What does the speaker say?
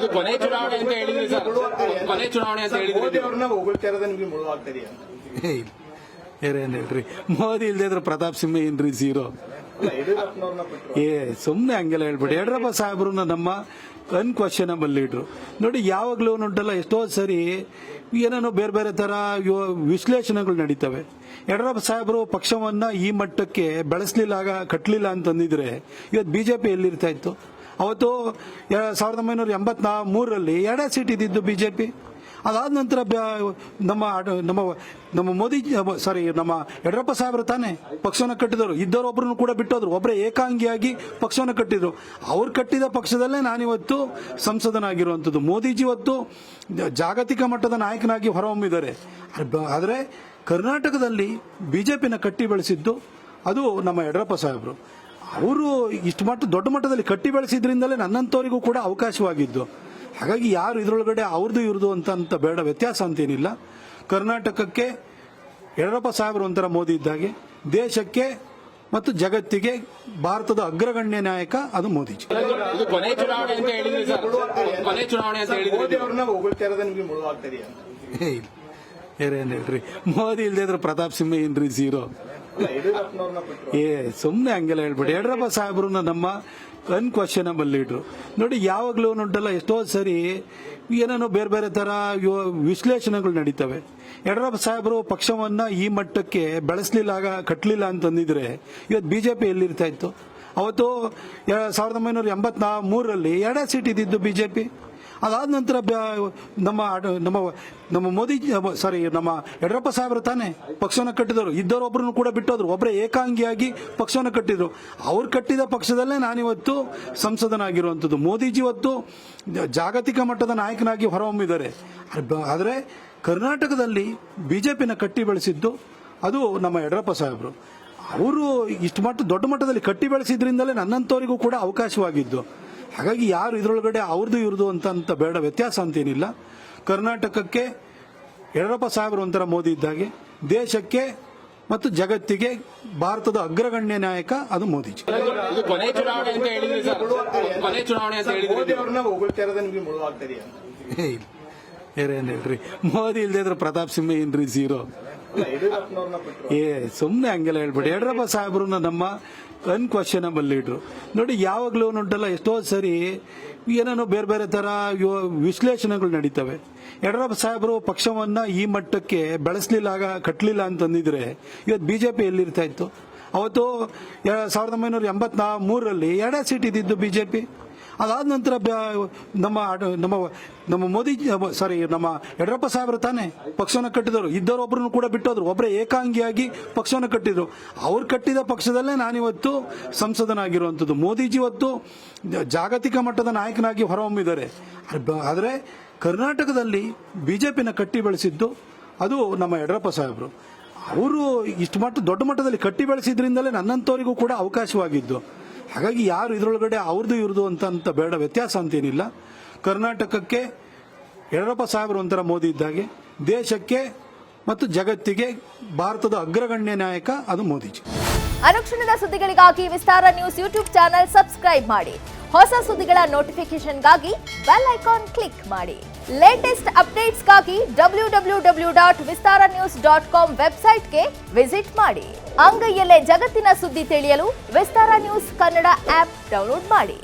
ಇದು ಕೊನೆ ಚುನಾವಣೆ ಅಂತ ಹೇಳಿದ್ರಿ ಸರ್. ಕೊನೆ ಚುನಾವಣೆ ಅಂತ ಹೇಳಿದ್ರಿ. ಹೊಗಳ್ತಾ ಇರೋದು ನಿಮ್ಗೆ ಮುಳುವಾಗ್ತಿದೆಯಾ? ಏನ್ ಹೇಳ್ರಿ, ಮೋದಿ ಇಲ್ದೇ ಇದ್ರೆ ಪ್ರತಾಪ್ ಸಿಂಹ ಏನ್ರಿ ಝೀರೋ? ಸುಮ್ನೆ ಹಂಗೆಲ್ಲ ಹೇಳ್ಬಿಡಿ. ಯಡಿಯೂರಪ್ಪ ಸಾಹೇಬ್ರು ನಮ್ಮ ಅನ್ಕ್ವಶನಬಲ್ ಲೀಡ್ರು ನೋಡಿ. ಯಾವಾಗ್ಲೂ ಉಂಟಲ್ಲ, ಎಷ್ಟೋ ಸರಿ ಏನೇನೋ ಬೇರೆ ಬೇರೆ ತರ ವಿಶ್ಲೇಷಣೆಗಳು ನಡೀತವೆ. ಯಡಿಯೂರಪ್ಪ ಸಾಹೇಬರು ಪಕ್ಷವನ್ನ ಈ ಮಟ್ಟಕ್ಕೆ ಬೆಳೆಸಲಿಲ್ಲ, ಕಟ್ಟಲಿಲ್ಲ ಅಂತಂದಿದ್ರೆ ಇವತ್ತು ಬಿಜೆಪಿ ಎಲ್ಲಿರ್ತಾ ಇತ್ತು? ಅವತ್ತು 1983ರಲ್ಲಿ 2 ಸೀಟ್ ಇದ್ದಿದ್ದು ಬಿಜೆಪಿ. ಅದಾದ ನಂತರ ನಮ್ಮ ಮೋದಿ ನಮ್ಮ ಯಡಿಯೂರಪ್ಪ ಸಾಹೇಬರು ತಾನೇ ಪಕ್ಷವನ್ನು ಕಟ್ಟಿದವರು. ಇದ್ದವರೊಬ್ಬರನ್ನು ಕೂಡ ಬಿಟ್ಟೋದ್ರು, ಒಬ್ಬರೇ ಏಕಾಂಗಿಯಾಗಿ ಪಕ್ಷವನ್ನು ಕಟ್ಟಿದ್ರು. ಅವ್ರು ಕಟ್ಟಿದ ಪಕ್ಷದಲ್ಲೇ ನಾನಿವತ್ತು ಸಂಸದನಾಗಿರುವಂಥದ್ದು. ಮೋದಿಜಿ ಇವತ್ತು ಜಾಗತಿಕ ಮಟ್ಟದ ನಾಯಕನಾಗಿ ಹೊರಹೊಮ್ಮಿದ್ದಾರೆ. ಆದರೆ ಕರ್ನಾಟಕದಲ್ಲಿ ಬಿಜೆಪಿನ ಕಟ್ಟಿ ಬೆಳೆಸಿದ್ದು ಅದು ನಮ್ಮ ಯಡಿಯೂರಪ್ಪ ಸಾಹೇಬರು. ಅವರು ಇಷ್ಟು ದೊಡ್ಡ ಮಟ್ಟದಲ್ಲಿ ಕಟ್ಟಿ ಬೆಳೆಸಿದ್ರಿಂದಲೇ ನನ್ನಂತವರಿಗೂ ಕೂಡ ಅವಕಾಶವಾಗಿದ್ದು. ಹಾಗಾಗಿ ಯಾರು ಇದರೊಳಗಡೆ ಅವ್ರದ್ದು ಇವ್ರದ್ದು ಅಂತ ಬೇಡ, ವ್ಯತ್ಯಾಸ ಅಂತೇನಿಲ್ಲ. ಕರ್ನಾಟಕಕ್ಕೆ ಯಡಿಯೂರಪ್ಪ ಸಾಹೇಬರು ಒಂಥರ ಮೋದಿ ಇದ್ದಾಗೆ, ದೇಶಕ್ಕೆ ಮತ್ತು ಜಗತ್ತಿಗೆ ಭಾರತದ ಅಗ್ರಗಣ್ಯ ನಾಯಕ ಅದು ಮೋದಿಜಿ. ಇದು ಕೊನೆ ಚುನಾವಣೆ ಅಂತ ಹೇಳಿದ್ರಿ ಸರ್. ಕೊನೆ ಚುನಾವಣೆ ಅಂತ ಹೇಳಿದ್ರಿ. ಹೊಗಳ್ತಾ ಇರೋದು ನಿಮ್ಗೆ ಮುಳುವಾಗ್ತಿದೆಯಾ? ಏನ್ ಹೇಳ್ರಿ, ಮೋದಿ ಇಲ್ದೇ ಇದ್ರೆ ಪ್ರತಾಪ್ ಸಿಂಹ ಏನ್ರಿ ಝೀರೋ? ಸುಮ್ನೆ ಹಂಗೆಲ್ಲ ಹೇಳ್ಬಿಡಿ. ಯಡಿಯೂರಪ್ಪ ಸಾಹೇಬ್ರು ನಮ್ಮ ಅನ್ಕ್ವಶನಬಲ್ ಲೀಡ್ರು ನೋಡಿ. ಯಾವಾಗ್ಲೂ ಉಂಟಲ್ಲ, ಎಷ್ಟೋ ಸರಿ ಏನೇನೋ ಬೇರೆ ಬೇರೆ ತರ ವಿಶ್ಲೇಷಣೆಗಳು ನಡೀತವೆ. ಯಡಿಯೂರಪ್ಪ ಸಾಹೇಬರು ಪಕ್ಷವನ್ನ ಈ ಮಟ್ಟಕ್ಕೆ ಬೆಳೆಸಲಿಲ್ಲ, ಕಟ್ಟಲಿಲ್ಲ ಅಂತಂದಿದ್ರೆ ಇವತ್ತು ಬಿಜೆಪಿ ಎಲ್ಲಿರ್ತಾ ಇತ್ತು? ಅವತ್ತು 1983ರಲ್ಲಿ 2 ಸೀಟ್ ಇದ್ದಿದ್ದು ಬಿಜೆಪಿ. ಅದಾದ ನಂತರ ನಮ್ಮ ಮೋದಿ ನಮ್ಮ ಯಡಿಯೂರಪ್ಪ ಸಾಹೇಬರು ತಾನೇ ಪಕ್ಷವನ್ನು ಕಟ್ಟಿದವರು. ಇದ್ದವರೊಬ್ಬರನ್ನು ಕೂಡ ಬಿಟ್ಟೋದ್ರು, ಒಬ್ಬರೇ ಏಕಾಂಗಿಯಾಗಿ ಪಕ್ಷವನ್ನು ಕಟ್ಟಿದ್ರು. ಅವ್ರು ಕಟ್ಟಿದ ಪಕ್ಷದಲ್ಲೇ ನಾನಿವತ್ತು ಸಂಸದನಾಗಿರುವಂಥದ್ದು. ಮೋದಿಜಿ ಇವತ್ತು ಜಾಗತಿಕ ಮಟ್ಟದ ನಾಯಕನಾಗಿ ಹೊರಹೊಮ್ಮಿದ್ದಾರೆ. ಆದರೆ ಕರ್ನಾಟಕದಲ್ಲಿ ಬಿಜೆಪಿನ ಕಟ್ಟಿ ಬೆಳೆಸಿದ್ದು ಅದು ನಮ್ಮ ಯಡಿಯೂರಪ್ಪ ಸಾಹೇಬರು. ಅವರು ಇಷ್ಟು ದೊಡ್ಡ ಮಟ್ಟದಲ್ಲಿ ಕಟ್ಟಿ ಬೆಳೆಸಿದ್ರಿಂದಲೇ ನನ್ನಂತವರಿಗೂ ಕೂಡ ಅವಕಾಶವಾಗಿದ್ದು. ಹಾಗಾಗಿ ಯಾರು ಇದರೊಳಗಡೆ ಅವ್ರದ್ದು ಇವ್ರದ್ದು ಅಂತ ಬೇಡ, ವ್ಯತ್ಯಾಸ ಅಂತೇನಿಲ್ಲ. ಕರ್ನಾಟಕಕ್ಕೆ ಯಡಿಯೂರಪ್ಪ ಸಾಹೇಬರು ಒಂಥರ ಮೋದಿ ಇದ್ದಾಗೆ, ದೇಶಕ್ಕೆ ಮತ್ತು ಜಗತ್ತಿಗೆ ಭಾರತದ ಅಗ್ರಗಣ್ಯ ನಾಯಕ ಅದು ಮೋದಿಜಿ. ಇದು ಕೊನೆ ಚುನಾವಣೆ ಅಂತ ಹೇಳಿದ್ರಿ ಸರ್. ಕೊನೆ ಚುನಾವಣೆ ಅಂತ ಹೇಳಿದ್ರಿ. ಹೊಗಳ್ತಾ ಇರೋದು ನಿಮ್ಗೆ ಮುಳುವಾಗ್ತಿದೆಯಾ? ಏನ್ ಹೇಳ್ರಿ, ಮೋದಿ ಇಲ್ದೇ ಇದ್ರೆ ಪ್ರತಾಪ್ ಸಿಂಹ ಏನ್ರಿ ಝೀರೋ? ಸುಮ್ನೆ ಹಂಗೆಲ್ಲ ಹೇಳ್ಬಿಡಿ. ಯಡಿಯೂರಪ್ಪ ಸಾಹೇಬ್ರು ನಮ್ಮ ಅನ್ಕ್ವಶನಬಲ್ ಲೀಡ್ರು ನೋಡಿ. ಯಾವಾಗ್ಲೂ ಉಂಟಲ್ಲ, ಎಷ್ಟೋ ಸರಿ ಏನೇನೋ ಬೇರೆ ಬೇರೆ ತರ ವಿಶ್ಲೇಷಣೆಗಳು ನಡೀತವೆ. ಯಡಿಯೂರಪ್ಪ ಸಾಹೇಬರು ಪಕ್ಷವನ್ನ ಈ ಮಟ್ಟಕ್ಕೆ ಬೆಳೆಸಲಿಲ್ಲ, ಕಟ್ಟಲಿಲ್ಲ ಅಂತಂದಿದ್ರೆ ಇವತ್ತು ಬಿಜೆಪಿ ಎಲ್ಲಿರ್ತಾ ಇತ್ತು? ಅವತ್ತು 1983ರಲ್ಲಿ 2 ಸೀಟ್ ಇದ್ದಿದ್ದು ಬಿಜೆಪಿ. ಅದಾದ ನಂತರ ನಮ್ಮ ಮೋದಿ ನಮ್ಮ ಯಡಿಯೂರಪ್ಪ ಸಾಹೇಬರು ತಾನೇ ಪಕ್ಷವನ್ನು ಕಟ್ಟಿದವರು. ಇದ್ದವರೊಬ್ಬರನ್ನು ಕೂಡ ಬಿಟ್ಟೋದ್ರು, ಒಬ್ಬರೇ ಏಕಾಂಗಿಯಾಗಿ ಪಕ್ಷವನ್ನು ಕಟ್ಟಿದ್ರು. ಅವ್ರು ಕಟ್ಟಿದ ಪಕ್ಷದಲ್ಲೇ ನಾನಿವತ್ತು ಸಂಸದನಾಗಿರುವಂಥದ್ದು. ಮೋದಿಜಿ ಇವತ್ತು ಜಾಗತಿಕ ಮಟ್ಟದ ನಾಯಕನಾಗಿ ಹೊರಹೊಮ್ಮಿದ್ದಾರೆ. ಆದರೆ ಕರ್ನಾಟಕದಲ್ಲಿ ಬಿಜೆಪಿನ ಕಟ್ಟಿ ಬೆಳೆಸಿದ್ದು ಅದು ನಮ್ಮ ಯಡಿಯೂರಪ್ಪ ಸಾಹೇಬರು. ಅವರು ಇಷ್ಟು ದೊಡ್ಡ ಮಟ್ಟದಲ್ಲಿ ಕಟ್ಟಿ ಬೆಳೆಸಿದ್ರಿಂದಲೇ ನನ್ನಂತವರಿಗೂ ಕೂಡ ಅವಕಾಶವಾಗಿದ್ದು. ಹಾಗಾಗಿ ಯಾರು ಇದರೊಳಗಡೆ ಅವ್ರದ್ದು ಇವ್ರದ್ದು ಅಂತ ಬೇಡ, ವ್ಯತ್ಯಾಸ ಅಂತೇನಿಲ್ಲ. ಕರ್ನಾಟಕಕ್ಕೆ ಯಡಿಯೂರಪ್ಪ ಸಾಹೇಬರು ಒಂಥರ ಮೋದಿ ಇದ್ದಾಗೆ, ದೇಶಕ್ಕೆ ಮತ್ತು ಜಗತ್ತಿಗೆ ಭಾರತದ ಅಗ್ರಗಣ್ಯ ನಾಯಕ ಅದು ಮೋದಿಜಿ. ಅನುಕ್ಷಣದ ಸುದ್ದಿಗಳಿಗಾಗಿ ವಿಸ್ತಾರ ನ್ಯೂಸ್ ಯೂಟ್ಯೂಬ್ ಚಾನೆಲ್ ಸಬ್ಸ್ಕ್ರೈಬ್ ಮಾಡಿ. ಹೊಸ ಸುದ್ದಿಗಳ ನೋಟಿಫಿಕೇಶನ್ಗಾಗಿ ಬೆಲ್ ಐಕಾನ್ ಕ್ಲಿಕ್ ಮಾಡಿ. ಲೇಟೆಸ್ಟ್ ಅಪ್ಡೇಟ್ಸ್ಗಾಗಿ www.vistaranews.com ವೆಬ್ಸೈಟ್ಗೆ ವಿಸಿಟ್ ಮಾಡಿ. ಅಂಗೈಯಲ್ಲೇ ಜಗತ್ತಿನ ಸುದ್ದಿ ತಿಳಿಯಲು ವಿಸ್ತಾರ ನ್ಯೂಸ್ ಕನ್ನಡ ಆಪ್ ಡೌನ್ಲೋಡ್ ಮಾಡಿ.